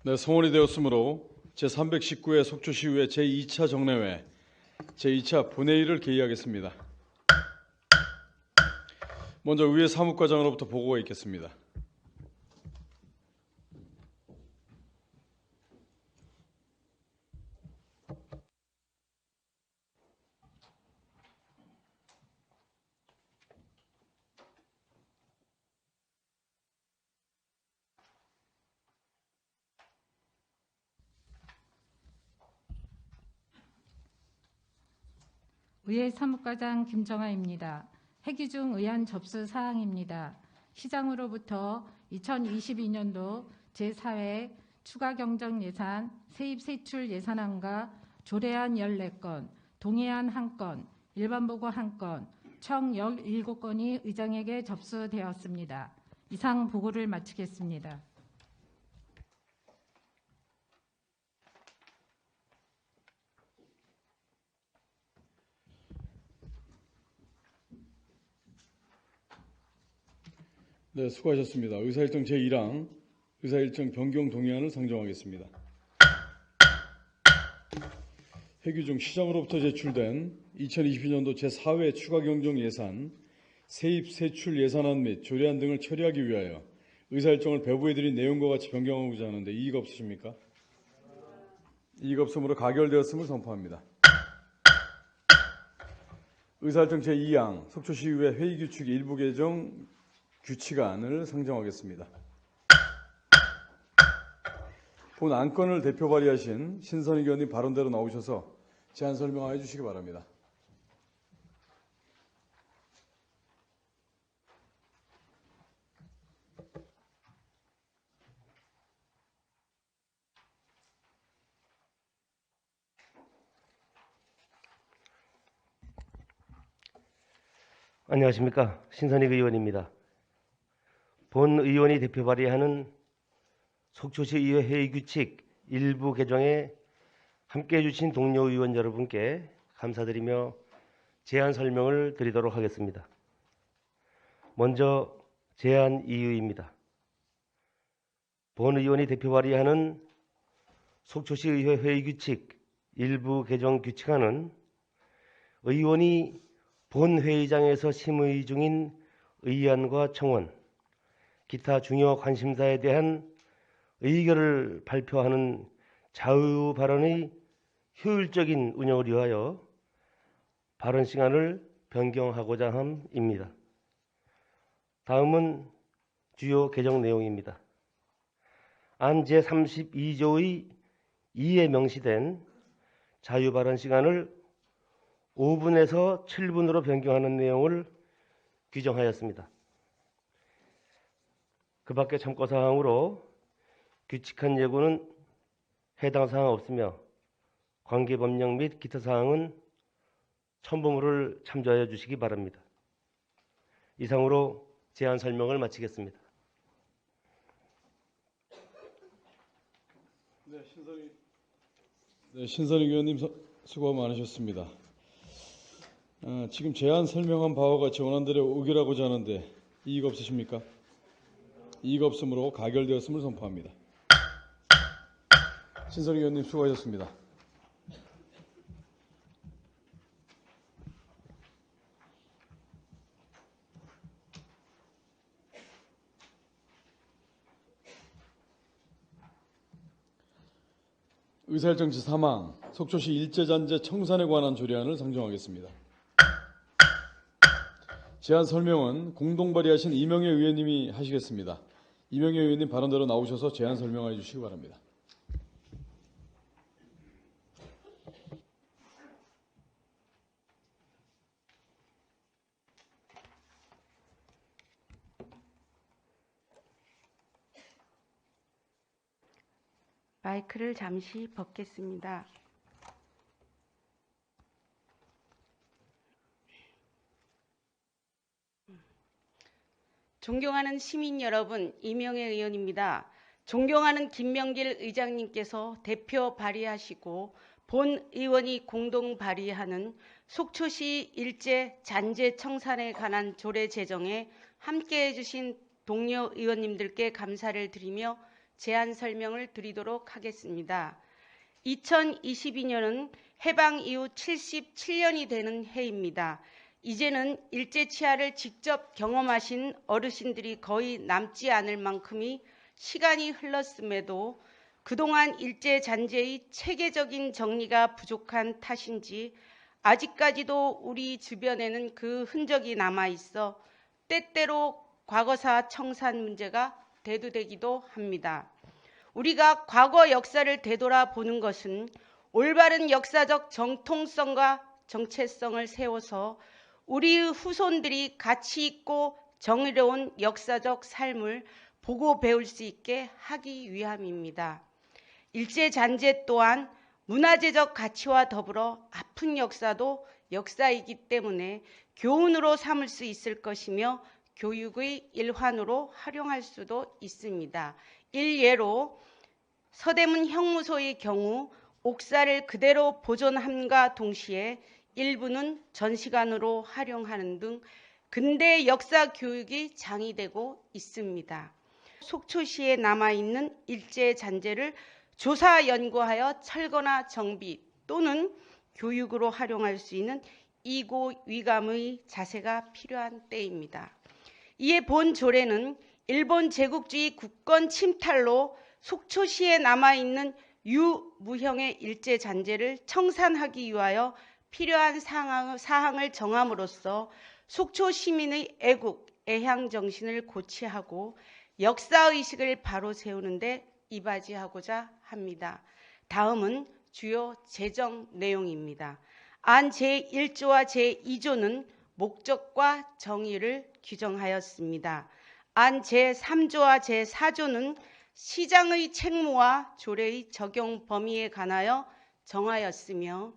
네, 성원이 되었으므로 제319회 속초시의회 제2차 정례회 제2차 본회의를 개의하겠습니다. 먼저 의회 사무과장으로부터 보고가 있겠습니다. 의회 사무과장 김정아입니다. 해기중 의안 접수 사항입니다. 시장으로부터 2022년도 제4회 추가경정 예산 세입 세출 예산안과 조례안 14건, 동의안 1건, 일반보고 1건, 총 17건이 의장에게 접수되었습니다. 이상 보고를 마치겠습니다. 네, 수고하셨습니다. 의사일정 제1항 의사일정 변경 동의안을 상정하겠습니다. 해규중 시장으로부터 제출된 2022년도 제4회 추가경정 예산, 세입 세출 예산안 및 조례안 등을 처리하기 위하여 의사일정을 배부해드린 내용과 같이 변경하고자 하는데 이의가 없으십니까? 이의가 없으므로 가결되었음을 선포합니다. 의사일정 제2항 속초시의회 회의규칙 일부 개정 규칙안을 상정하겠습니다. 본 안건을 대표 발의하신 신선익 의원님 발언대로 나오셔서 제안 설명해 주시기 바랍니다. 안녕하십니까. 신선익 의원입니다. 본 의원이 대표 발의하는 속초시 의회 회의규칙 일부 개정에 함께해 주신 동료 의원 여러분께 감사드리며 제안 설명을 드리도록 하겠습니다. 먼저 제안 이유입니다. 본 의원이 대표 발의하는 속초시 의회 회의규칙 일부 개정 규칙안은 의원이 본 회의장에서 심의 중인 의안과 청원, 기타 중요 관심사에 대한 의결을 발표하는 자유 발언의 효율적인 운영을 위하여 발언 시간을 변경하고자 함입니다. 다음은 주요 개정 내용입니다. 안 제32조의 2에 명시된 자유 발언 시간을 5분에서 7분으로 변경하는 내용을 규정하였습니다. 그 밖에 참고사항으로 규칙한 예고는 해당 사항 없으며 관계 법령 및 기타 사항은 첨부물을 참조하여 주시기 바랍니다. 이상으로 제안 설명을 마치겠습니다. 신선익 의원님 수고 많으셨습니다. 지금 제안 설명한 바와 같이 원안대로 의결하고자 하는데 이의가 없으십니까? 이의가 없으므로 가결되었음을 선포합니다. 신선익 의원님 수고하셨습니다. 의사일정 제3항 속초시 일제잔재 청산에 관한 조례안을 상정하겠습니다. 제안 설명은 공동 발의하신 이명애 의원님이 하시겠습니다. 이명애 의원님 발언대로 나오셔서 제안 설명해 주시기 바랍니다. 마이크를 잠시 벗겠습니다. 존경하는 시민 여러분, 이명애 의원입니다. 존경하는 김명길 의장님께서 대표 발의하시고 본 의원이 공동 발의하는 속초시 일제 잔재 청산에 관한 조례 제정에 함께해 주신 동료 의원님들께 감사를 드리며 제안 설명을 드리도록 하겠습니다. 2022년은 해방 이후 77년이 되는 해입니다. 이제는 일제치하를 직접 경험하신 어르신들이 거의 남지 않을 만큼의 시간이 흘렀음에도 그동안 일제잔재의 체계적인 정리가 부족한 탓인지 아직까지도 우리 주변에는 그 흔적이 남아있어 때때로 과거사 청산 문제가 대두되기도 합니다. 우리가 과거 역사를 되돌아보는 것은 올바른 역사적 정통성과 정체성을 세워서 우리의 후손들이 가치 있고 정의로운 역사적 삶을 보고 배울 수 있게 하기 위함입니다. 일제잔재 또한 문화재적 가치와 더불어 아픈 역사도 역사이기 때문에 교훈으로 삼을 수 있을 것이며 교육의 일환으로 활용할 수도 있습니다. 일례로 서대문 형무소의 경우 옥사를 그대로 보존함과 동시에 일부는 전시관으로 활용하는 등 근대 역사 교육이 장이되고 있습니다. 속초시에 남아있는 일제잔재를 조사 연구하여 철거나 정비 또는 교육으로 활용할 수 있는 이고위감의 자세가 필요한 때입니다. 이에 본 조례는 일본 제국주의 국권 침탈로 속초시에 남아있는 유무형의 일제잔재를 청산하기 위하여 필요한 사항을 정함으로써 속초 시민의 애국, 애향 정신을 고취하고 역사의식을 바로 세우는 데 이바지하고자 합니다. 다음은 주요 제정 내용입니다. 안 제1조와 제2조는 목적과 정의를 규정하였습니다. 안 제3조와 제4조는 시장의 책무와 조례의 적용 범위에 관하여 정하였으며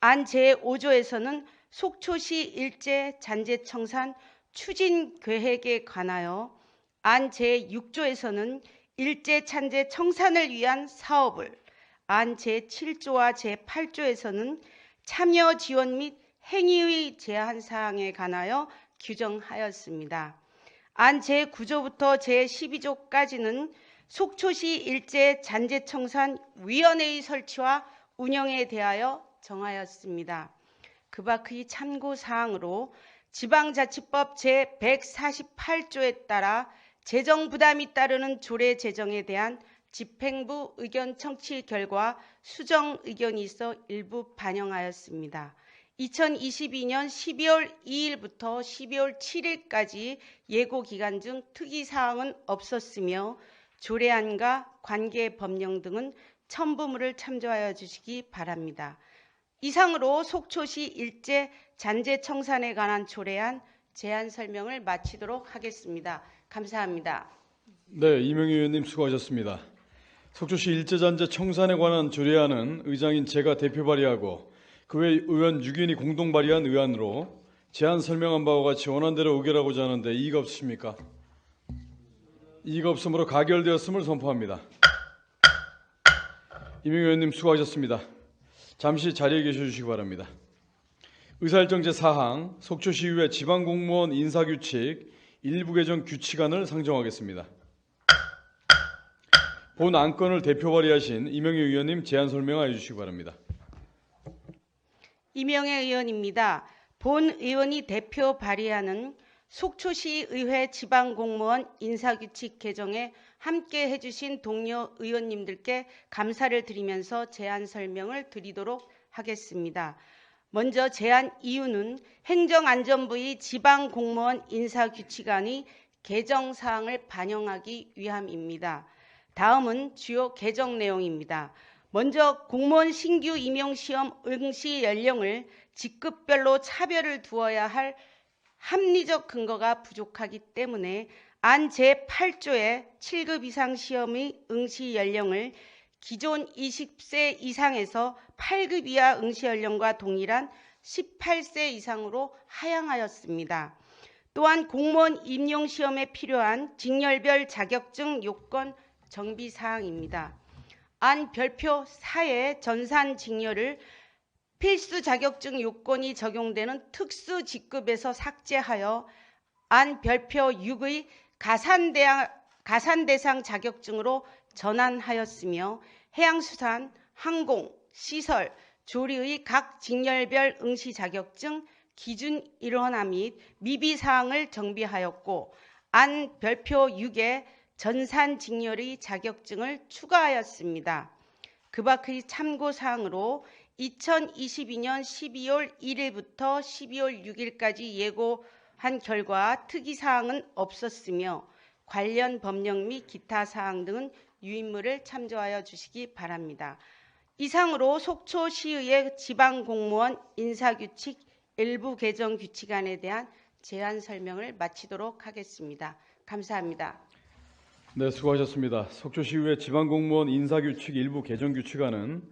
안 제5조에서는 속초시 일제 잔재 청산 추진 계획에 관하여 안 제6조에서는 일제 잔재 청산을 위한 사업을, 안 제7조와 제8조에서는 참여 지원 및 행위의 제한 사항에 관하여 규정하였습니다. 안 제9조부터 제12조까지는 속초시 일제 잔재 청산 위원회의 설치와 운영에 대하여 정하였습니다. 그 밖의 참고 사항으로 지방자치법 제148조에 따라 재정 부담이 따르는 조례 제정에 대한 집행부 의견 청취 결과 수정 의견이 있어 일부 반영하였습니다. 2022년 12월 2일부터 12월 7일까지 예고 기간 중 특이 사항은 없었으며 조례안과 관계 법령 등은 첨부물을 참조하여 주시기 바랍니다. 이상으로 속초시 일제 잔재 청산에 관한 조례안 제안 설명을 마치도록 하겠습니다. 감사합니다. 네, 이명희 의원님 수고하셨습니다. 속초시 일제잔재 청산에 관한 조례안은 의장인 제가 대표 발의하고 그 외 의원 6인이 공동 발의한 의안으로 제안 설명한 바와 같이 원안대로 의결하고자 하는데 이의가 없으십니까? 이의가 없으므로 가결되었음을 선포합니다. 이명희 의원님 수고하셨습니다. 잠시 자리에 계셔주시기 바랍니다. 의사일정 제4항 속초시의회 지방공무원 인사규칙 일부 개정 규칙안을 상정하겠습니다. 본 안건을 대표 발의하신 이명희 의원님 제안 설명하여 주시기 바랍니다. 이명혜 의원입니다. 본 의원이 대표 발의하는 속초시의회 지방공무원 인사규칙 개정에 함께 해주신 동료 의원님들께 감사를 드리면서 제안 설명을 드리도록 하겠습니다. 먼저 제안 이유는 행정안전부의 지방공무원 인사규칙안의 개정사항을 반영하기 위함입니다. 다음은 주요 개정 내용입니다. 먼저 공무원 신규 임용시험 응시 연령을 직급별로 차별을 두어야 할 합리적 근거가 부족하기 때문에 안 제8조의 7급 이상 시험의 응시 연령을 기존 20세 이상에서 8급 이하 응시 연령과 동일한 18세 이상으로 하향하였습니다. 또한 공무원 임용시험에 필요한 직렬별 자격증 요건 정비 사항입니다. 안 별표 4의 전산 직렬을 필수 자격증 요건이 적용되는 특수 직급에서 삭제하여 안 별표 6의 가산 대상 자격증으로 전환하였으며 해양수산, 항공, 시설, 조리의 각 직렬별 응시 자격증 기준 일원화 및 미비 사항을 정비하였고 안 별표 6에 전산 직렬의 자격증을 추가하였습니다. 그 밖의 참고 사항으로 2022년 12월 1일부터 12월 6일까지 예고한 결과 특이 사항은 없었으며 관련 법령 및 기타 사항 등은 유인물을 참조하여 주시기 바랍니다. 이상으로 속초시의회 지방공무원 인사규칙 일부 개정 규칙안에 대한 제안 설명을 마치도록 하겠습니다. 감사합니다. 네, 수고하셨습니다. 속초시의회 지방공무원 인사규칙 일부 개정 규칙안은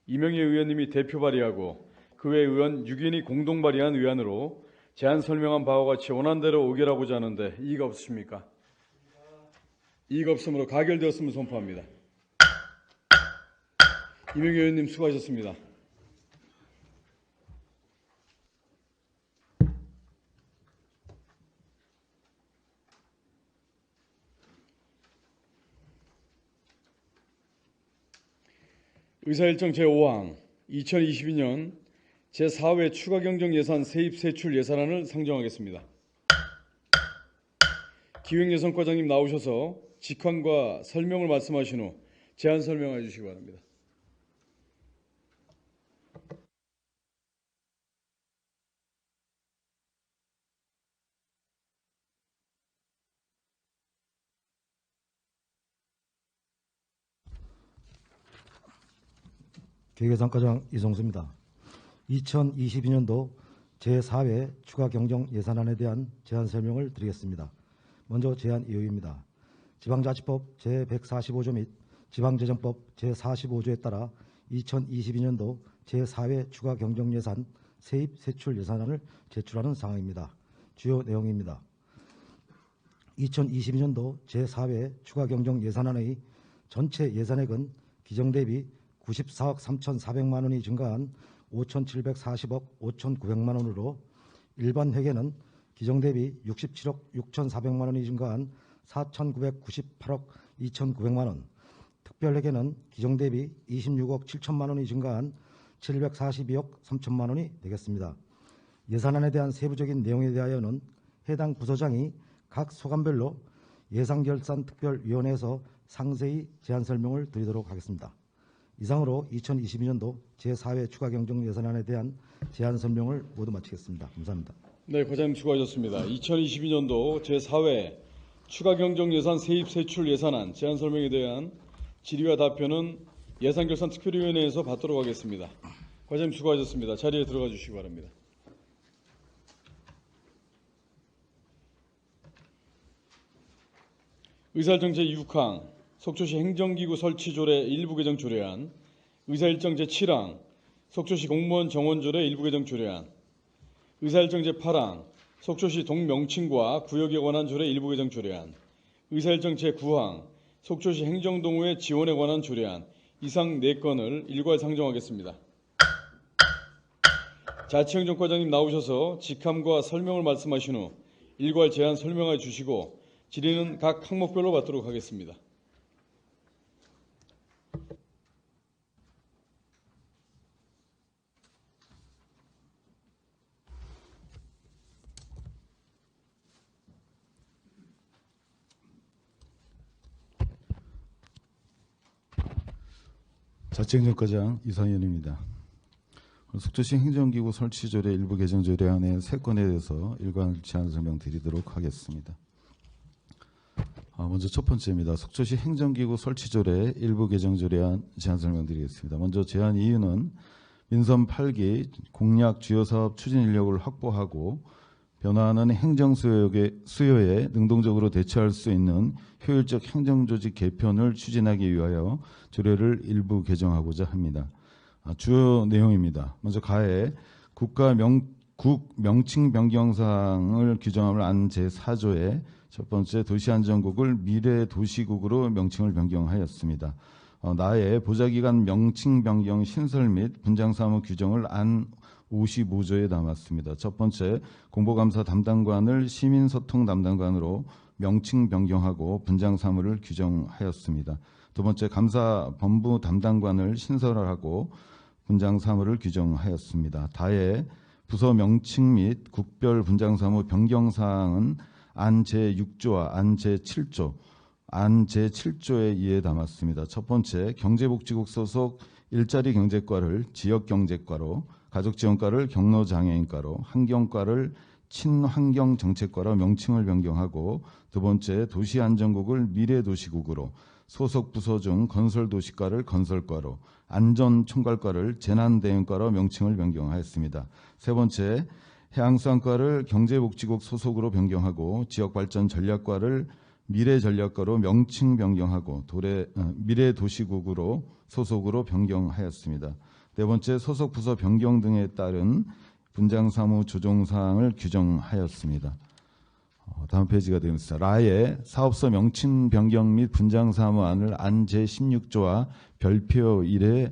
이명희 의원님이 대표 발의하고 그 외 의원 6인이 공동 발의한 의안으로 제안 설명한 바와 같이 원안대로 의결하고자 하는데 이의가 없으십니까? 이의가 없으므로 가결되었음을 선포합니다. 이명희 의원님 수고하셨습니다. 의사일정 제5항 2022년 제4회 추가경정예산 세입세출 예산안을 상정하겠습니다. 기획예산과장님 나오셔서 직항과 설명을 말씀하신 후 제안 설명해 주시기 바랍니다. 기획예산과장 이성수입니다. 2022년도 제4회 추가경정예산안에 대한 제안 설명을 드리겠습니다. 먼저 제안 이유입니다. 지방자치법 제145조 및 지방재정법 제45조에 따라 2022년도 제4회 추가경정예산 세입세출 예산안을 제출하는 상황입니다. 주요 내용입니다. 2022년도 제4회 추가경정예산안의 전체 예산액은 기정 대비 94억 3,400만 원이 증가한 5,740억 5,900만 원으로 일반 회계는 기정 대비 67억 6,400만 원이 증가한 4,998억 2,900만 원, 특별 회계는 기정 대비 26억 7천만 원이 증가한 742억 3천만 원이 되겠습니다. 예산안에 대한 세부적인 내용에 대하여는 해당 부서장이 각 소관별로 예산결산특별위원회에서 상세히 제안 설명을 드리도록 하겠습니다. 이상으로 2022년도 제4회 추가경정예산안에 대한 제안 설명을 모두 마치겠습니다. 감사합니다. 네, 과장님 수고하셨습니다. 2022년도 제4회 추가경정예산 세입세출 예산안 제안 설명에 대한 질의와 답변은 예산결산특별위원회에서 받도록 하겠습니다. 과장님 수고하셨습니다. 자리에 들어가 주시기 바랍니다. 의사일정 제6항 속초시 행정기구 설치조례 일부 개정 조례안, 의사일정 제7항 속초시 공무원 정원조례 일부 개정 조례안, 의사일정 제8항 속초시 동명칭과 구역에 관한 조례 일부 개정 조례안, 의사일정 제9항 속초시 행정동호회 지원에 관한 조례안 이상 4건을 일괄 상정하겠습니다. 자치행정과장님 나오셔서 직함과 설명을 말씀하신 후 일괄 제안 설명해 주시고 질의는 각 항목별로 받도록 하겠습니다. 자치행정과장 이상현입니다. 속초시 행정기구 설치조례 일부 개정 조례안의 3건에 대해서 일괄 제안 설명드리도록 하겠습니다. 먼저 첫 번째입니다. 속초시 행정기구 설치조례 일부 개정 조례안 제안 설명드리겠습니다. 먼저 제안 이유는 민선 8기 공약 주요 사업 추진 인력을 확보하고 변화하는 행정 수요에 능동적으로 대처할 수 있는 효율적 행정조직 개편을 추진하기 위하여 조례를 일부 개정하고자 합니다. 주요 내용입니다. 먼저 가해 국 명칭 변경사항을 규정함을 안 제4조에 첫 번째 도시안전국을 미래도시국으로 명칭을 변경하였습니다. 나해 보좌기관 명칭 변경 신설 및 분장사무 규정을 안 55조에 담았습니다. 첫 번째, 공보감사 담당관을 시민소통 담당관으로 명칭 변경하고 분장 사무를 규정하였습니다. 두 번째, 감사 본부 담당관을 신설하고 분장 사무를 규정하였습니다. 다해 부서 명칭 및 국별 분장 사무 변경 사항은 안 제6조와 안 제7조, 안 제7조에 이에 담았습니다. 첫 번째, 경제복지국 소속 일자리 경제과를 지역경제과로, 가족지원과를 경로장애인과로, 환경과를 친환경정책과로 명칭을 변경하고, 두 번째, 도시안전국을 미래도시국으로, 소속 부서 중 건설도시과를 건설과로, 안전총괄과를 재난대응과로 명칭을 변경하였습니다. 세 번째, 해양수산과를 경제복지국 소속으로 변경하고, 지역발전전략과를 미래전략과로 명칭 변경하고, 미래도시국으로 소속으로 변경하였습니다. 네 번째, 소속 부서 변경 등에 따른 분장사무 조정사항을 규정하였습니다. 다음 페이지가 되겠습니다. 라의 사업소 명칭 변경 및 분장사무안을 안 제16조와 별표 1에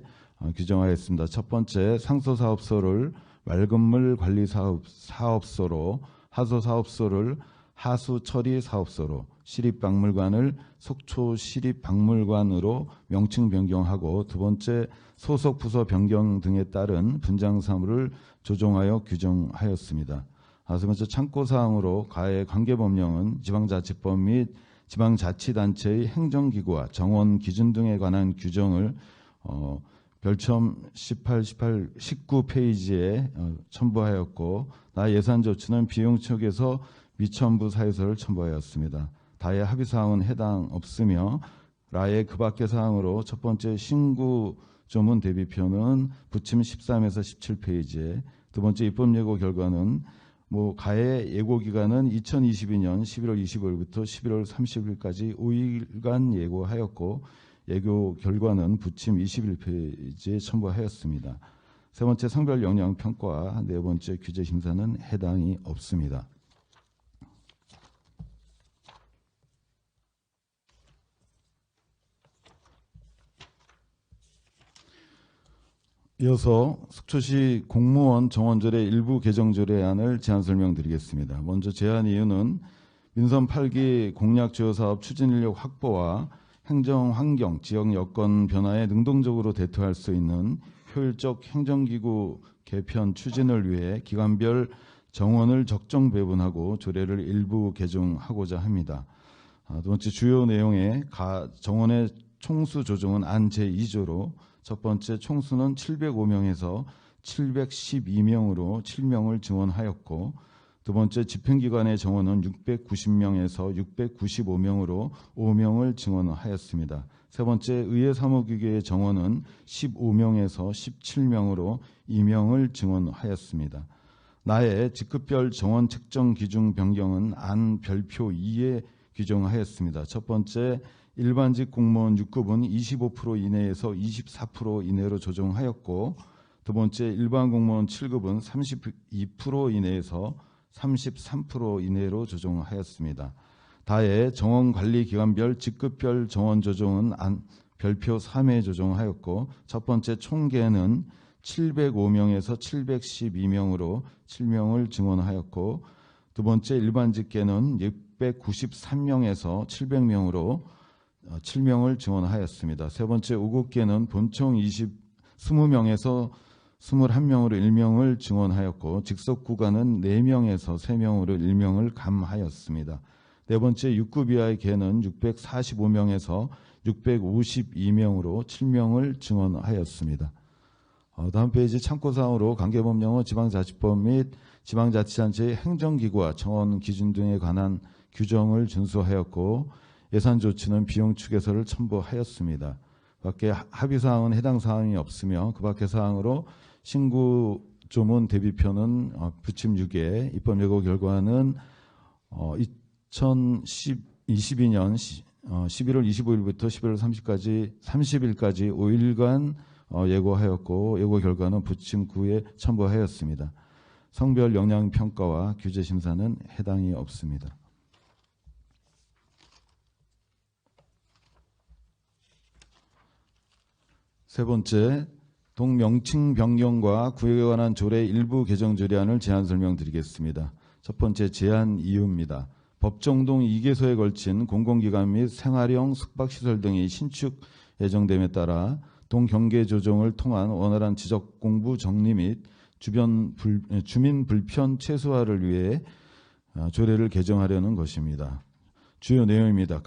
규정하였습니다. 첫 번째, 상소사업소를 맑은물 관리사업소로, 하소사업소를 하수처리사업소로, 시립박물관을 속초시립박물관으로 명칭 변경하고, 두 번째, 소속 부서 변경 등에 따른 분장사무를 조정하여 규정하였습니다. 세 번째, 참고사항으로 가해 관계법령은 지방자치법 및 지방자치단체의 행정기구와 정원 기준 등에 관한 규정을 별첨 18, 19페이지에 첨부하였고, 나 예산조치는 비용처에서 미천부 사유서를 첨부하였습니다. 다의 합의사항은 해당 없으며, 라의 그 밖의 사항으로 첫 번째, 신구조문 대비표는 부침 13에서 17페이지에, 두 번째, 입법예고 결과는 가해 예고기간은 2022년 11월 25일부터 11월 30일까지 5일간 예고하였고, 예고 결과는 부침 21페이지에 첨부하였습니다. 세 번째, 성별 역량 평가, 네 번째, 규제 심사는 해당이 없습니다. 이어서 속초시 공무원 정원조례 일부 개정 조례안을 제안 설명드리겠습니다. 먼저 제안 이유는 민선 8기 공약 주요 사업 추진 인력 확보와 행정 환경, 지역 여건 변화에 능동적으로 대처할 수 있는 효율적 행정기구 개편 추진을 위해 기관별 정원을 적정 배분하고 조례를 일부 개정하고자 합니다. 두 번째, 주요 내용의 정원의 총수 조정은 안 제2조로, 첫 번째, 총수는 705명에서 712명으로 7명을 증원하였고, 두 번째, 집행기관의 정원은 690명에서 695명으로 5명을 증원하였습니다. 세 번째, 의회사무기계의 정원은 15명에서 17명으로 2명을 증원하였습니다. 나의 직급별 정원 책정 기준 변경은 안 별표 2에 규정하였습니다. 첫 번째, 일반직 공무원 6급은 25% 이내에서 24% 이내로 조정하였고, 두 번째, 일반 공무원 7급은 32% 이내에서 33% 이내로 조정하였습니다. 다해 정원관리기관별 직급별 정원 조정은 별표 3에 조정하였고, 첫 번째, 총계는 705명에서 712명으로 7명을 증원하였고, 두 번째, 일반직계는 693명에서 700명으로 7명을 증원하였습니다. 세 번째, 5급계는 본총 20명에서 21명으로 1명을 증원하였고, 직속구간은 4명에서 3명으로 1명을 감하였습니다. 네 번째, 6급 이하의 계는 645명에서 652명으로 7명을 증원하였습니다. 다음 페이지 참고사항으로 관계법령은 지방자치법 및 지방자치단체의 행정기구와 정원 기준 등에 관한 규정을 준수하였고, 예산조치는 비용축에서를 첨부하였습니다. 밖에 합의사항은 해당 사항이 없으며, 그 밖의 사항으로 신구조문 대비표는 부침 6에, 입법예고 결과는 2022년 11월 25일부터 11월 30일까지 5일간 예고하였고, 예고 결과는 부침 9에 첨부하였습니다. 성별 역량 평가와 규제 심사는 해당이 없습니다. 세 번째, 동명칭 변경과 구역에 관한 조례 일부 개정 조례안을 제안 설명드리겠습니다. 첫 번째, 제안 이유입니다. 법정동 2개소에 걸친 공공기관 및 생활형 숙박시설 등의 신축 예정됨에 따라 동경계 조정을 통한 원활한 지적 공부 정리 및 주민 불편 최소화를 위해 조례를 개정하려는 것입니다. 주요 내용입니다.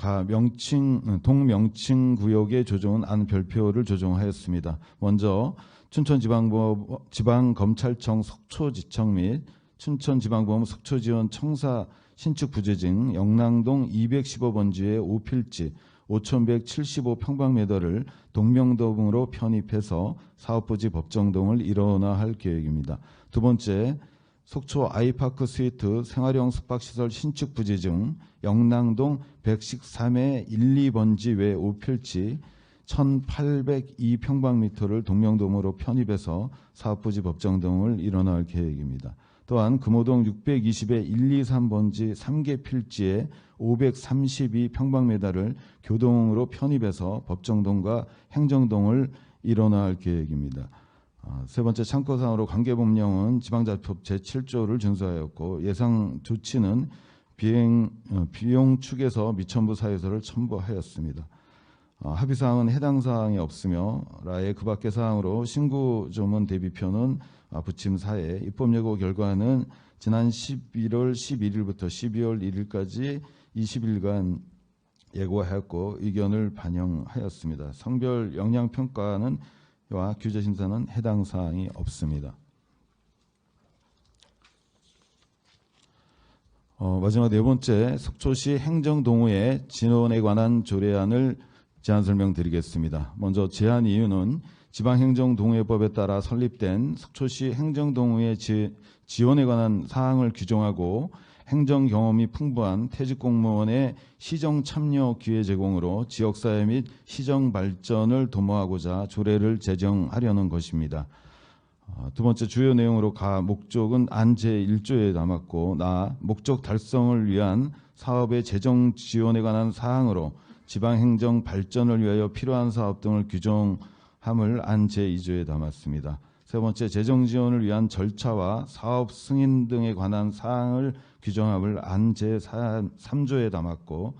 동명칭 구역의 조정은 안 별표를 조정하였습니다. 먼저 춘천지방검찰청 속초지청 및 춘천지방법원 속초지원 청사 신축 부재중 영랑동 215번지의 5필지 5,175평방미터를 동명동으로 편입해서 사업부지 법정동을 일원화할 계획입니다. 두 번째, 속초 아이파크 스위트 생활형 숙박시설 신축 부지 중 영랑동 113의 1, 2번지 외 5필지 1,802평방미터를 동명동으로 편입해서 사업부지 법정동을 일원화할 계획입니다. 또한 금호동 620의 1, 2, 3번지 3개 필지에 532평방미터를 교동으로 편입해서 법정동과 행정동을 일원화할 계획입니다. 세 번째, 참고사항으로 관계법령은 지방자치법 제7조를 준수하였고 예상 조치는 비용 축에서 미천부 사유서를 첨부하였습니다. 합의사항은 해당 사항이 없으며 라의 그 밖의 사항으로 신구조문 대비표는 부침 사에 입법 예고 결과는 지난 11월 11일부터 12월 1일까지 20일간 예고하였고 의견을 반영하였습니다. 성별 영향평가는 와 규제심사는 해당 사항이 없습니다. 마지막 네 번째, 속초시 행정동호회 진원에 관한 조례안을 제안 설명드리겠습니다. 먼저 제안 이유는 지방행정동호회법에 따라 설립된 속초시 행정동호회 지원에 관한 사항을 규정하고 행정 경험이 풍부한 퇴직공무원의 시정 참여 기회 제공으로 지역사회 및 시정 발전을 도모하고자 조례를 제정하려는 것입니다. 두 번째, 주요 내용으로 목적은 안 제1조에 담았고 목적 달성을 위한 사업의 재정 지원에 관한 사항으로 지방행정 발전을 위하여 필요한 사업 등을 규정함을 안 제2조에 담았습니다. 세 번째, 재정 지원을 위한 절차와 사업 승인 등에 관한 사항을 규정함을 안 제3조에 담았고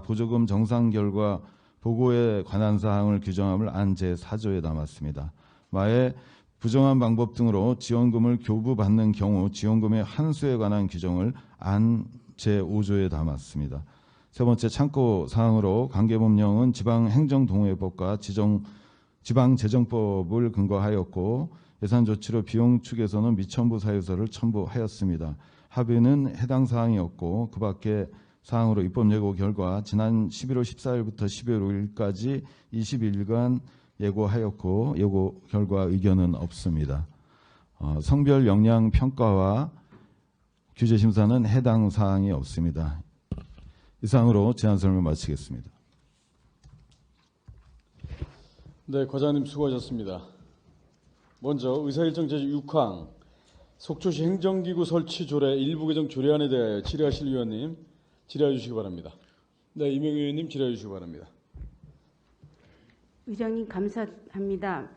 보조금 정산 결과 보고에 관한 사항을 규정함을 안 제4조에 담았습니다. 마에 부정한 방법 등으로 지원금을 교부받는 경우 지원금의 환수에 관한 규정을 안 제5조에 담았습니다. 세 번째, 참고 사항으로 관계법령은 지방행정동호회법과 지방재정법을 근거하였고 예산 조치로 비용 축에서는 미천부 사유서를 첨부하였습니다. 합의는 해당 사항이었고 그 밖의 사항으로 입법 예고 결과 지난 11월 14일부터 12월 5일까지 20일간 예고하였고 예고 결과 의견은 없습니다. 성별 영향 평가와 규제 심사는 해당 사항이 없습니다. 이상으로 제안 설명 마치겠습니다. 네, 과장님 수고하셨습니다. 먼저 의사일정 제6항 속초시 행정기구 설치 조례 일부 개정 조례안에 대하여 질의하실 위원님 질의해 주시기 바랍니다. 네, 이명희 의원님 질의해 주시기 바랍니다. 의장님 감사합니다.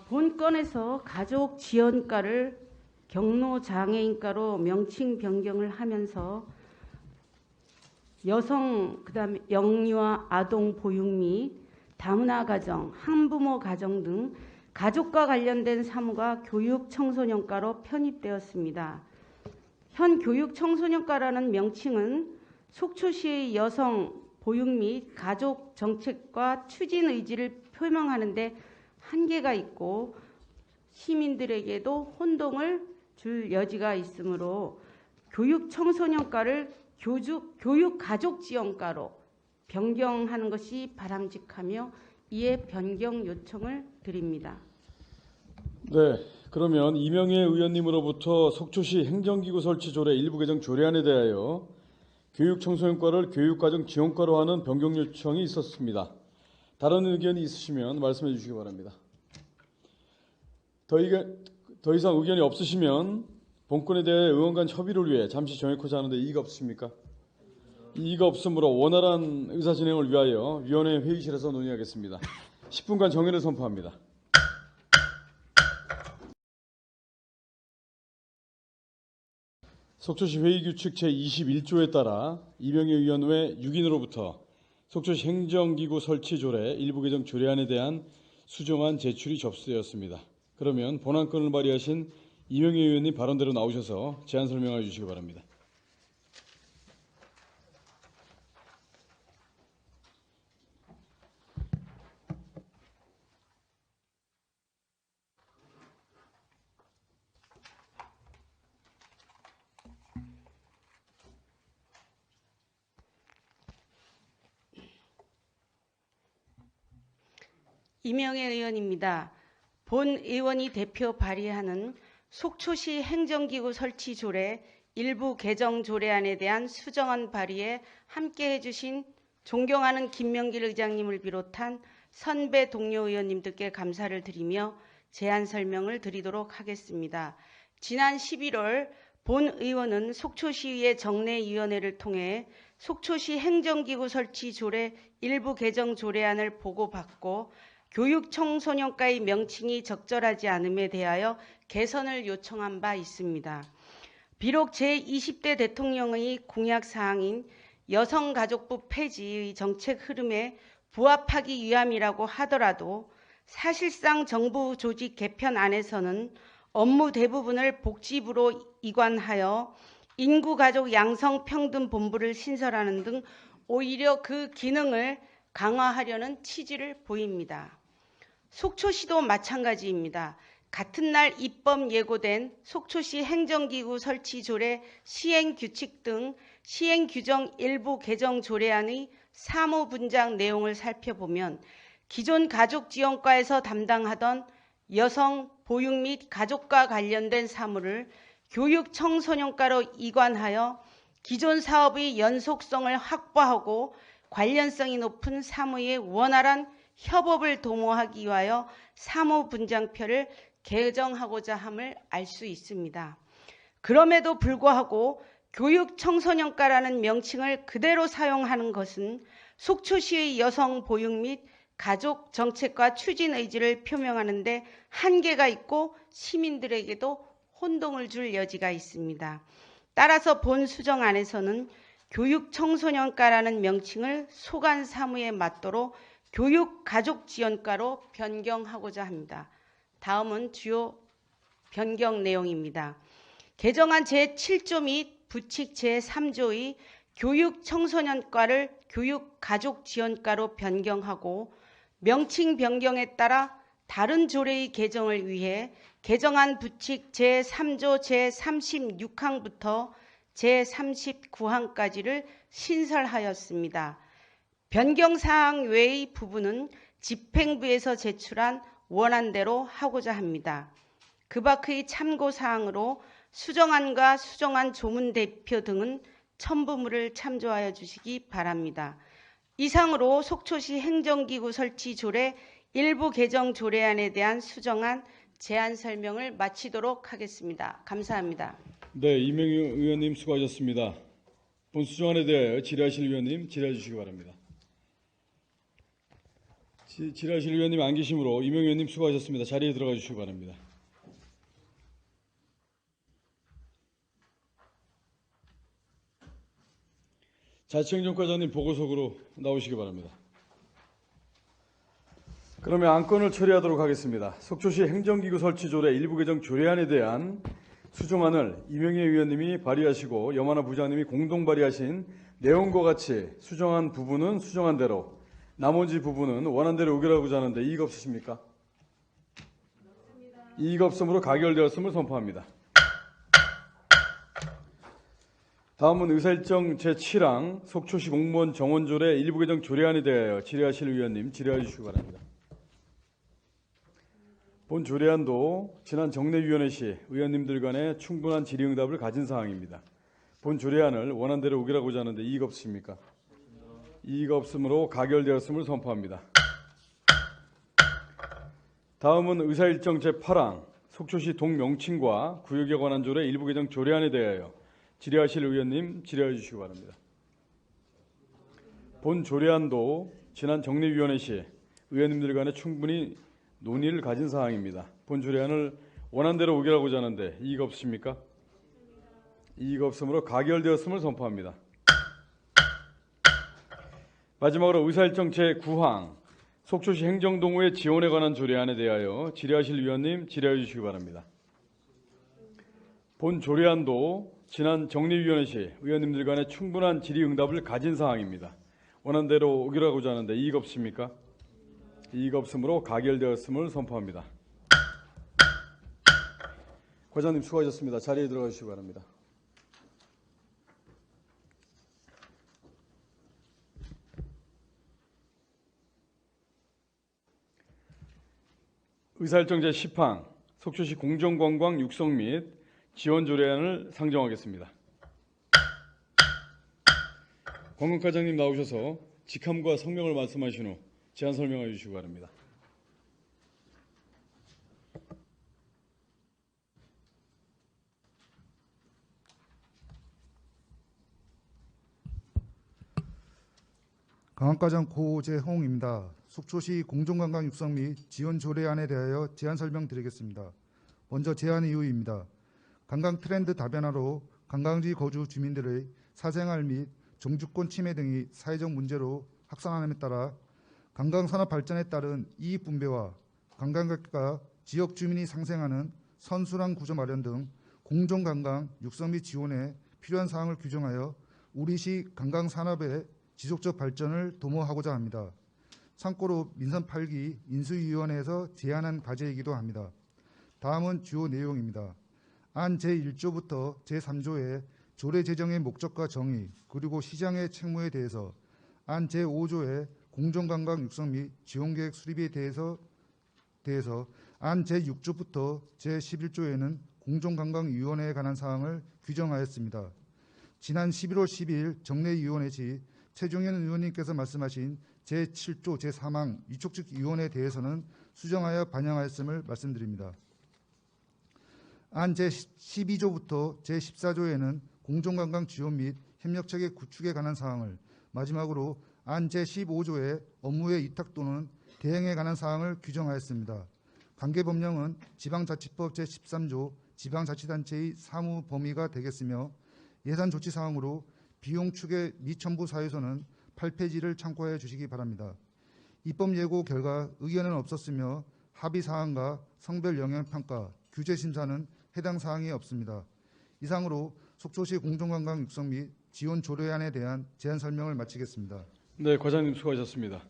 본건에서 가족 지원과를 경로장애인과로 명칭 변경을 하면서 여성, 그다음에 영유아 아동 보육 및 다문화 가정, 한부모 가정 등 가족과 관련된 사무가 교육 청소년과로 편입되었습니다. 현 교육 청소년과라는 명칭은 속초시의 여성 보육 및 가족 정책과 추진 의지를 표명하는 데 한계가 있고 시민들에게도 혼동을 줄 여지가 있으므로 교육 청소년과를 교육 가족 지원과로 변경하는 것이 바람직하며 이에 변경 요청을 드립니다. 네, 그러면 이명희 의원님으로부터 속초시 행정기구 설치 조례 일부 개정 조례안에 대하여 교육청소년과를 교육가정지원과로 하는 변경 요청이 있었습니다. 다른 의견이 있으시면 말씀해 주시기 바랍니다. 더 이상 의견이 없으시면 본건에 대해 의원 간 협의를 위해 잠시 정해코자 하는데 이의가 없으십니까? 이의가 없으므로 원활한 의사 진행을 위하여 위원회 회의실에서 논의하겠습니다. 10분간 정회를 선포합니다. 속초시 회의규칙 제21조에 따라 이명희 의원 외 6인으로부터 속초시 행정기구 설치 조례 일부 개정 조례안에 대한 수정안 제출이 접수되었습니다. 그러면 본안건을 발의하신 이명희 의원님 발언대로 나오셔서 제안 설명해 주시기 바랍니다. 이명애 의원입니다. 본 의원이 대표 발의하는 속초시 행정기구 설치 조례 일부 개정 조례안에 대한 수정안 발의에 함께해 주신 존경하는 김명길 의장님을 비롯한 선배 동료 의원님들께 감사를 드리며 제안 설명을 드리도록 하겠습니다. 지난 11월 본 의원은 속초시의회 정례위원회를 통해 속초시 행정기구 설치 조례 일부 개정 조례안을 보고받고 교육청소년과의 명칭이 적절하지 않음에 대하여 개선을 요청한 바 있습니다. 비록 제20대 대통령의 공약사항인 여성가족부 폐지의 정책 흐름에 부합하기 위함이라고 하더라도 사실상 정부 조직 개편 안에서는 업무 대부분을 복지부로 이관하여 인구가족 양성평등본부를 신설하는 등 오히려 그 기능을 강화하려는 취지를 보입니다. 속초시도 마찬가지입니다. 같은 날 입법 예고된 속초시 행정기구 설치 조례 시행규칙 등 시행규정 일부 개정 조례안의 사무분장 내용을 살펴보면 기존 가족지원과에서 담당하던 여성, 보육 및 가족과 관련된 사무를 교육청소년과로 이관하여 기존 사업의 연속성을 확보하고 관련성이 높은 사무의 원활한 협업을 도모하기 위하여 사무분장표를 개정하고자 함을 알 수 있습니다. 그럼에도 불구하고 교육청소년과라는 명칭을 그대로 사용하는 것은 속초시의 여성 보육 및 가족 정책과 추진 의지를 표명하는 데 한계가 있고 시민들에게도 혼동을 줄 여지가 있습니다. 따라서 본 수정안에서는 교육청소년과라는 명칭을 소관 사무에 맞도록 교육가족지원과로 변경하고자 합니다. 다음은 주요 변경 내용입니다. 개정안 제7조 및 부칙 제3조의 교육청소년과를 교육가족지원과로 변경하고 명칭 변경에 따라 다른 조례의 개정을 위해 개정안 부칙 제3조 제36항부터 제39항까지를 신설하였습니다. 변경사항 외의 부분은 집행부에서 제출한 원안대로 하고자 합니다. 그 밖의 참고사항으로 수정안과 수정안 조문 대표 등은 첨부물을 참조하여 주시기 바랍니다. 이상으로 속초시 행정기구 설치 조례 일부 개정 조례안에 대한 수정안 제안 설명을 마치도록 하겠습니다. 감사합니다. 네, 이명희 의원님 수고하셨습니다. 본 수정안에 대하여 질의하실 의원님 질의해 주시기 바랍니다. 질의하실 의원님 안 계시므로 이명희 의원님 수고하셨습니다. 자리에 들어가 주시기 바랍니다. 자치행정과장님 보고석으로 나오시기 바랍니다. 그러면 안건을 처리하도록 하겠습니다. 속초시 행정기구 설치 조례 일부 개정 조례안에 대한 수정안을 이명희 의원님이 발의하시고 염하나 부장님이 공동 발의하신 내용과 같이 수정한 부분은 수정한 대로 나머지 부분은 원안대로 의결하고자 하는데 이의가 없으십니까? 이의가 없으므로 가결되었음을 선포합니다. 다음은 의사일정 제7항 속초시 공무원 정원조례 일부 개정 조례안에 대하여 질의하실 의원님 질의해 주시기 바랍니다. 본 조례안도 지난 정례위원회 시 의원님들 간에 충분한 질의응답을 가진 사항입니다. 본 조례안을 원안대로 의결하고자 하는데 이의가 없으십니까? 이의가 없으므로 가결되었음을 선포합니다. 다음은 의사일정 제8항 속초시 동명칭과 구역에 관한 조례 일부 개정 조례안에 대하여 질의하실 의원님 질의해 주시기 바랍니다. 본 조례안도 지난 정례위원회 시 의원님들 간에 충분히 논의를 가진 사항입니다. 본 조례안을 원안대로 의결하고자 하는데 이의가 없으십니까? 이의가 없으므로 가결되었음을 선포합니다. 마지막으로 의사일정 제9항 속초시 행정동호회 지원에 관한 조례안에 대하여 질의하실 위원님 질의해 주시기 바랍니다. 본 조례안도 지난 정리위원회 시 의원님들 간의 충분한 질의응답을 가진 사항입니다. 원하는 대로 의결하고자 하는데 이의가 없습니까? 이의가 없으므로 가결되었음을 선포합니다. 과장님 수고하셨습니다. 자리에 들어가 주시기 바랍니다. 의사일정 제10항 속초시 공정관광 육성 및 지원 조례안을 상정하겠습니다. 관광과장님 나오셔서 직함과 성명을 말씀하신 후 제안 설명해 주시기 바랍니다. 관광과장 고재홍입니다. 속초시 공정관광 육성 및 지원 조례안에 대하여 제안 설명드리겠습니다. 먼저 제안 이유입니다. 관광 트렌드 다변화로 관광지 거주 주민들의 사생활 및 정주권 침해 등이 사회적 문제로 확산함에 따라 관광산업 발전에 따른 이익 분배와 관광객과 지역 주민이 상생하는 선순환 구조 마련 등 공정관광 육성 및 지원에 필요한 사항을 규정하여 우리시 관광산업의 지속적 발전을 도모하고자 합니다. 참고로 민선 8기 인수위원회에서 제안한 과제이기도 합니다. 다음은 주요 내용입니다. 안 제1조부터 제3조의 조례 제정의 목적과 정의 그리고 시장의 책무에 대해서 안 제5조의 공정관광 육성 및 지원계획 수립에 대해서 안 제6조부터 제11조에는 공정관광위원회에 관한 사항을 규정하였습니다. 지난 11월 12일 정례위원회 시 최종현 의원님께서 말씀하신 제7조 제3항 위촉직 위원회에 대해서는 수정하여 반영하였음을 말씀드립니다. 안 제12조부터 제14조에는 공정관광 지원 및 협력체계 구축에 관한 사항을, 마지막으로 안 제15조의 업무의 위탁 또는 대행에 관한 사항을 규정하였습니다. 관계법령은 지방자치법 제13조 지방자치단체의 사무 범위가 되겠으며 예산조치사항으로 비용 추계 및 첨부 사유서는 8페이지를 참고해 주시기 바랍니다. 입법 예고 결과 의견은 없었으며 합의 사항과 성별 영향평가, 규제 심사는 해당 사항이 없습니다. 이상으로 속초시 공정관광 육성 및 지원 조례안에 대한 제안 설명을 마치겠습니다. 네, 과장님 수고하셨습니다.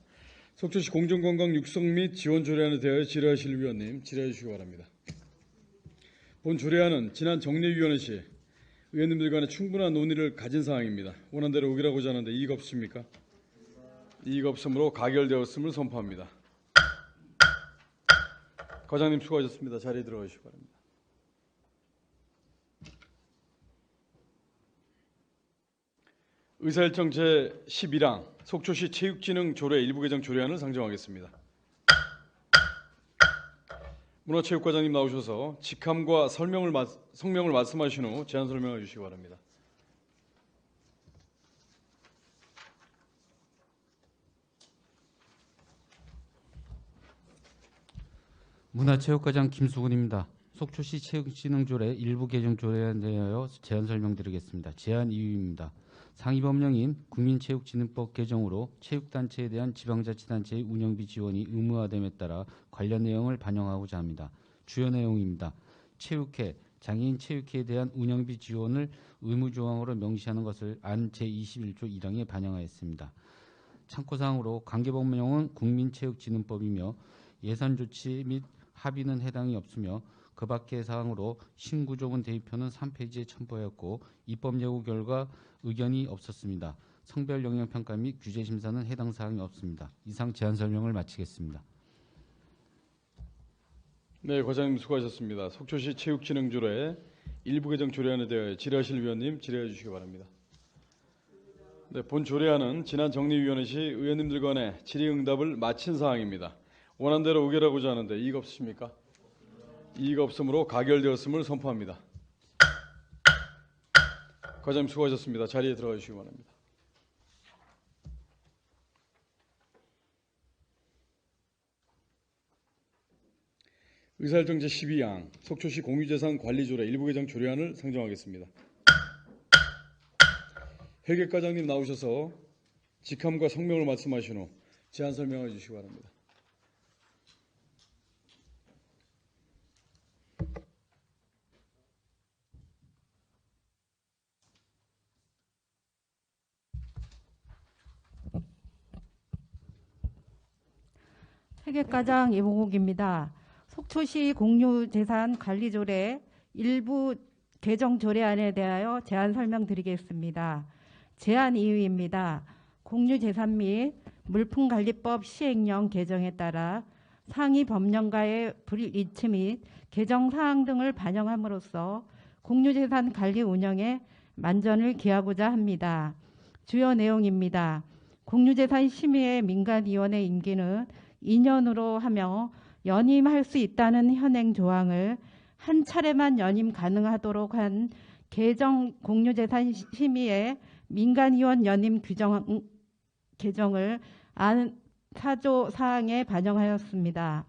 속초시 공정관광 육성 및 지원 조례안에 대하여 질의하실 위원님 질의해 주시기 바랍니다. 본 조례안은 지난 정례위원회 시 의원님들 간에 충분한 논의를 가진 사항입니다. 원하는 대로 의결하고자 하는데 이의가 없습니까? 이의가 없으므로 가결되었음을 선포합니다. 과장님 수고하셨습니다. 자리에 들어가 주시기 바랍니다. 의사일정 제11항 속초시 체육진흥 조례 일부 개정 조례안을 상정하겠습니다. 문화체육과장님 나오셔서 직함과 성명을 말씀하신 후 제안 설명해 주시기 바랍니다. 문화체육과장 김수근입니다. 속초시 체육진흥조례 일부 개정 조례안에 대하여 제안 설명드리겠습니다. 제안 이유입니다. 상위법령인 국민체육진흥법 개정으로 체육단체에 대한 지방자치단체의 운영비 지원이 의무화됨에 따라 관련 내용을 반영하고자 합니다. 주요 내용입니다. 체육회, 장애인 체육회에 대한 운영비 지원을 의무조항으로 명시하는 것을 안 제21조 1항에 반영하였습니다. 참고사항으로 관계법령은 국민체육진흥법이며 예산조치 및 합의는 해당이 없으며 그 밖의 사항으로 신구조문 대입표는 3페이지에 첨부하였고 입법 예고 결과 의견이 없었습니다. 성별 영향평가 및 규제 심사는 해당 사항이 없습니다. 이상 제안 설명을 마치겠습니다. 네, 과장님 수고하셨습니다. 속초시 체육진흥조례 일부 개정 조례안에 대하여 질의하실 위원님 질의해 주시기 바랍니다. 네, 본 조례안은 지난 정리위원회 시 의원님들 간의 질의응답을 마친 사항입니다. 원하는 대로 의결하고자 하는데 이의가 없으십니까? 이의가 없으므로 가결되었음을 선포합니다. 과장님 수고하셨습니다. 자리에 들어가 주시기 바랍니다. 의사일정 제12항 속초시 공유재산 관리조례 일부 개정 조례안을 상정하겠습니다. 회계과장님 나오셔서 직함과 성명을 말씀하신 후 제안 설명해 주시기 바랍니다. 회계과장 이봉욱입니다. 속초시 공유재산관리조례 일부 개정 조례안에 대하여 제안 설명드리겠습니다. 제안 이유입니다. 공유재산 및 물품관리법 시행령 개정에 따라 상위 법령과의 불일치 및 개정 사항 등을 반영함으로써 공유재산 관리 운영에 만전을 기하고자 합니다. 주요 내용입니다. 공유재산 심의의 민간위원회 임기는 2년으로 하며 연임할 수 있다는 현행 조항을 한 차례만 연임 가능하도록 한 개정 공유재산 심의의 민간위원 연임 개정을 안 4조 사항에 반영하였습니다.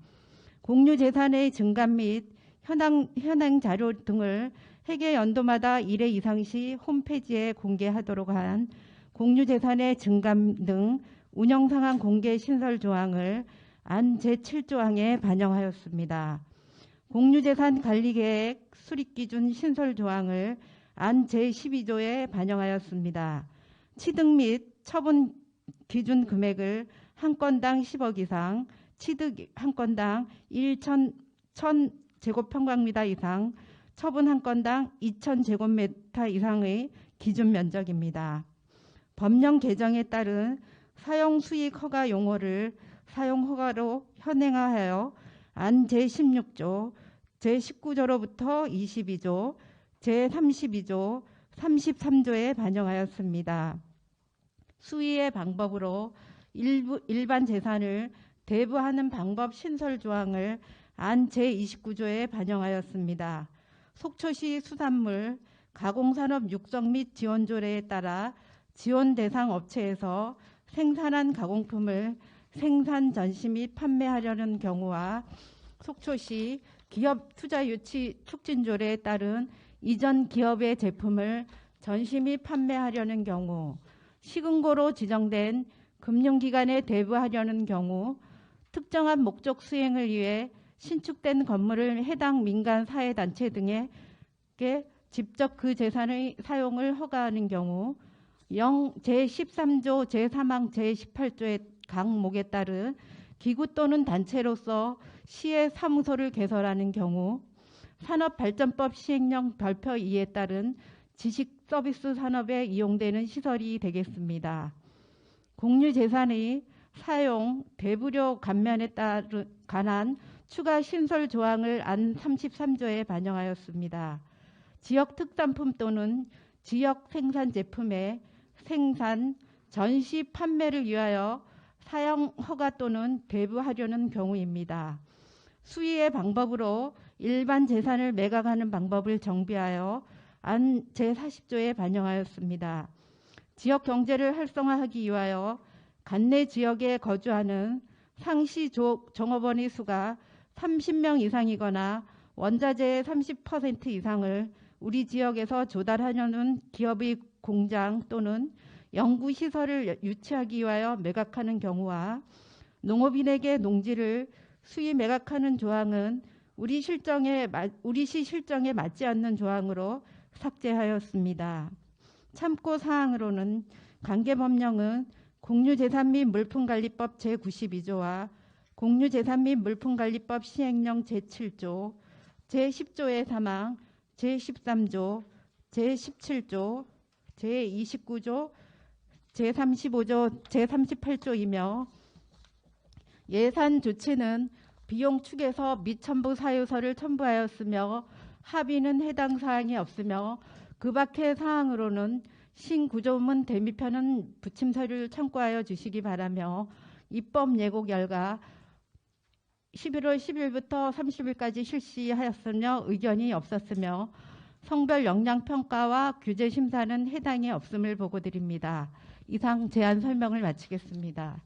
공유재산의 증감 및 현행 자료 등을 회계 연도마다 1회 이상 시 홈페이지에 공개하도록 한 공유재산의 증감 등 운영상황 공개 신설 조항을 안 제7조항에 반영하였습니다. 공유재산 관리계획 수립기준 신설 조항을 안 제12조에 반영하였습니다. 취득 및 처분 기준 금액을 한 건당 10억 이상, 취득 한 건당 1,000제곱평방미터 이상, 처분 한 건당 2,000제곱미터 이상의 기준 면적입니다. 법령 개정에 따른 사용 수익 허가 용어를 사용 허가로 현행화하여 안 제16조, 제19조로부터 22조, 제32조, 33조에 반영하였습니다. 수의의 방법으로 일반 재산을 대부하는 방법 신설 조항을 안 제29조에 반영하였습니다. 속초시 수산물 가공산업 육성 및 지원조례에 따라 지원 대상 업체에서 생산한 가공품을 생산, 전시 및 판매하려는 경우와 속초시 기업 투자 유치 촉진조례에 따른 이전 기업의 제품을 전시 및 판매하려는 경우, 시금고로 지정된 금융기관에 대부하려는 경우, 특정한 목적 수행을 위해 신축된 건물을 해당 민간 사회단체 등에게 직접 그 재산의 사용을 허가하는 경우, 제13조 제3항 제18조의 강목에 따른 기구 또는 단체로서 시의 사무소를 개설하는 경우, 산업발전법 시행령 별표 2에 따른 지식서비스 산업에 이용되는 시설이 되겠습니다. 공유재산의 사용, 대부료 감면에 관한 추가 신설 조항을 안 33조에 반영하였습니다. 지역 특산품 또는 지역 생산 제품의 생산, 전시, 판매를 위하여 사용 허가 또는 배부하려는 경우입니다. 수의의 방법으로 일반 재산을 매각하는 방법을 정비하여 안 제40조에 반영하였습니다. 지역 경제를 활성화하기 위하여 관내 지역에 거주하는 상시 종업원의 수가 30명 이상이거나 원자재의 30% 이상을 우리 지역에서 조달하려는 기업의 공장 또는 연구시설을 유치하기 위하여 매각하는 경우와 농업인에게 농지를 수의 매각하는 조항은 우리 시 실정에 맞지 않는 조항으로 삭제하였습니다. 참고 사항으로는 관계법령은 공유재산 및 물품관리법 제92조와 공유재산 및 물품관리법 시행령 제7조, 제10조의 3항, 제13조, 제17조, 제29조, 제35조, 제38조이며 예산 조치는 비용 축에서 미첨부 사유서를 첨부하였으며 합의는 해당 사항이 없으며 그 밖의 사항으로는 신구조문 대미편은 부침 서류를 참고하여 주시기 바라며 입법 예고 결과 11월 10일부터 30일까지 실시하였으며 의견이 없었으며 성별 역량 평가와 규제 심사는 해당이 없음을 보고드립니다. 이상 제안 설명을 마치겠습니다.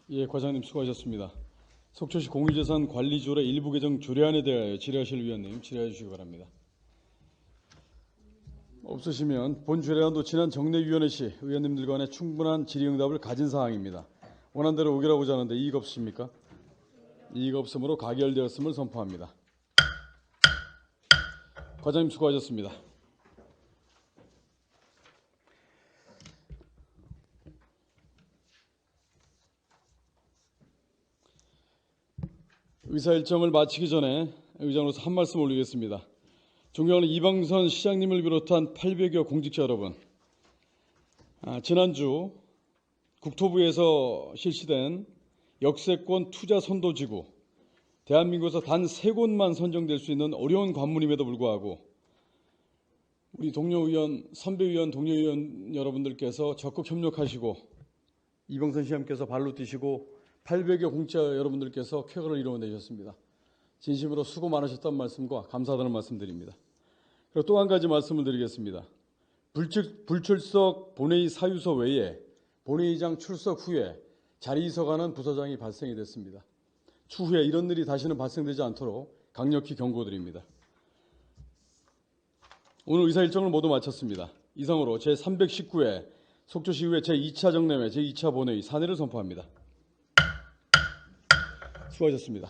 예, 과장님 수고하셨습니다. 속초시 공유재산 관리조례 일부 개정 조례안에 대하여 질의하실 위원님 질의해 주시기 바랍니다. 없으시면 본 주례안도 지난 정례위원회 시 의원님들 간에 충분한 질의응답을 가진 사항입니다. 원안대로 의결하고자 하는데 이의가 없으십니까? 이의가 없으므로 가결되었음을 선포합니다. 과장님 수고하셨습니다. 의사 일정을 마치기 전에 의장으로서 한 말씀 올리겠습니다. 존경하는 이방선 시장님을 비롯한 800여 공직자 여러분, 지난주 국토부에서 실시된 역세권 투자 선도지구, 대한민국에서 단 3곳만 선정될 수 있는 어려운 관문임에도 불구하고 우리 동료의원, 선배위원, 동료의원 여러분들께서 적극 협력하시고 이방선 시장님께서 발로 뛰시고 800여 공직자 여러분들께서 쾌거를 이루어내셨습니다. 진심으로 수고 많으셨다는 말씀과 감사하다는 말씀드립니다. 그리고 또 한 가지 말씀을 드리겠습니다. 불출석 본회의 사유서 외에 본회의장 출석 후에 자리이서가는 부서장이 발생이 됐습니다. 추후에 이런 일이 다시는 발생되지 않도록 강력히 경고드립니다. 오늘 의사 일정을 모두 마쳤습니다. 이상으로 제319회 속초시의회 제2차 정례회 제2차 본회의 사내를 선포합니다. 수고하셨습니다.